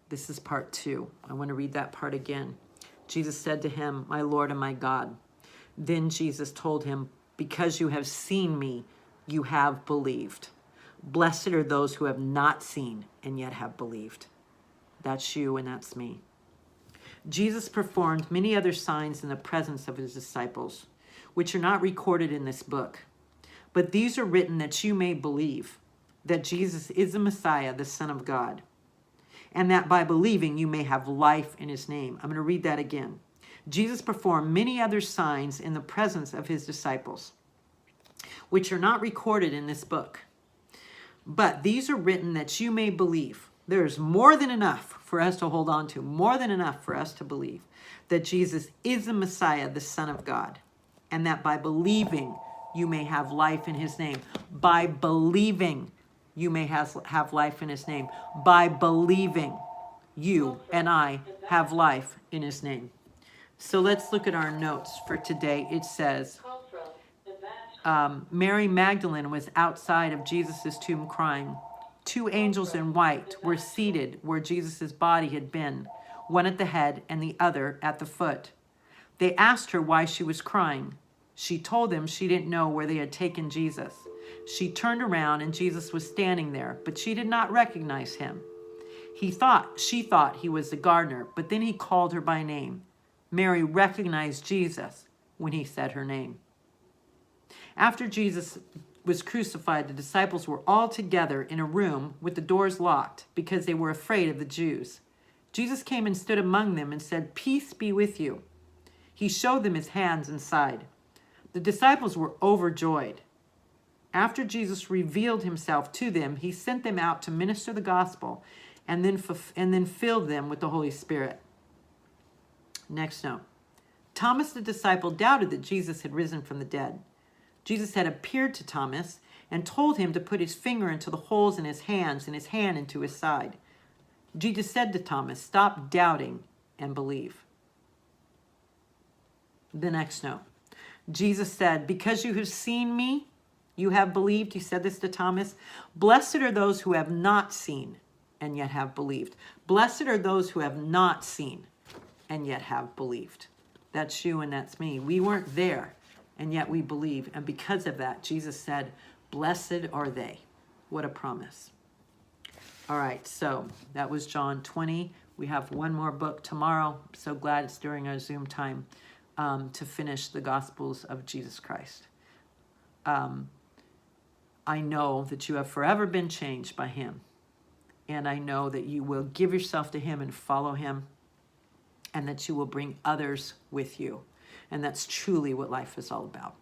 This is part 2. I want to read that part again. Jesus said to him, "My Lord and my God." Then Jesus told him, "Because you have seen me, you have believed. Blessed are those who have not seen and yet have believed." That's you and that's me. Jesus performed many other signs in the presence of his disciples, which are not recorded in this book. But these are written that you may believe that Jesus is the Messiah, the Son of God, and that by believing you may have life in his name. I'm going to read that again. Jesus performed many other signs in the presence of his disciples, which are not recorded in this book. But these are written that you may believe. There's more than enough for us to hold on to, more than enough for us to believe that Jesus is the Messiah, the Son of God, and that by believing you may have life in his name. By believing you may have life in his name. By believing you and I have life in his name. So let's look at our notes for today. It says, Mary Magdalene was outside of Jesus' tomb crying. 2 angels in white were seated where Jesus' body had been, one at the head and the other at the foot. They asked her why she was crying. She told them she didn't know where they had taken Jesus. She turned around and Jesus was standing there, but she did not recognize him. She thought he was the gardener, but then he called her by name. Mary recognized Jesus when he said her name. After Jesus was crucified, the disciples were all together in a room with the doors locked because they were afraid of the Jews. Jesus came and stood among them and said, "Peace be with you." He showed them his hands and side. The disciples were overjoyed. After Jesus revealed himself to them, he sent them out to minister the gospel and then filled them with the Holy Spirit. Next note. Thomas the disciple doubted that Jesus had risen from the dead. Jesus had appeared to Thomas and told him to put his finger into the holes in his hands and his hand into his side. Jesus said to Thomas, "Stop doubting and believe." The next note. Jesus said, "Because you have seen me, you have believed." He said this to Thomas. Blessed are those who have not seen and yet have believed. Blessed are those who have not seen and yet have believed. That's you and that's me. We weren't there, and yet we believe. And because of that, Jesus said, "Blessed are they." What a promise. All right, so that was John 20. We have one more book tomorrow. I'm so glad it's during our Zoom time to finish the Gospels of Jesus Christ. I know that you have forever been changed by him. And I know that you will give yourself to him and follow him, and that you will bring others with you. And that's truly what life is all about.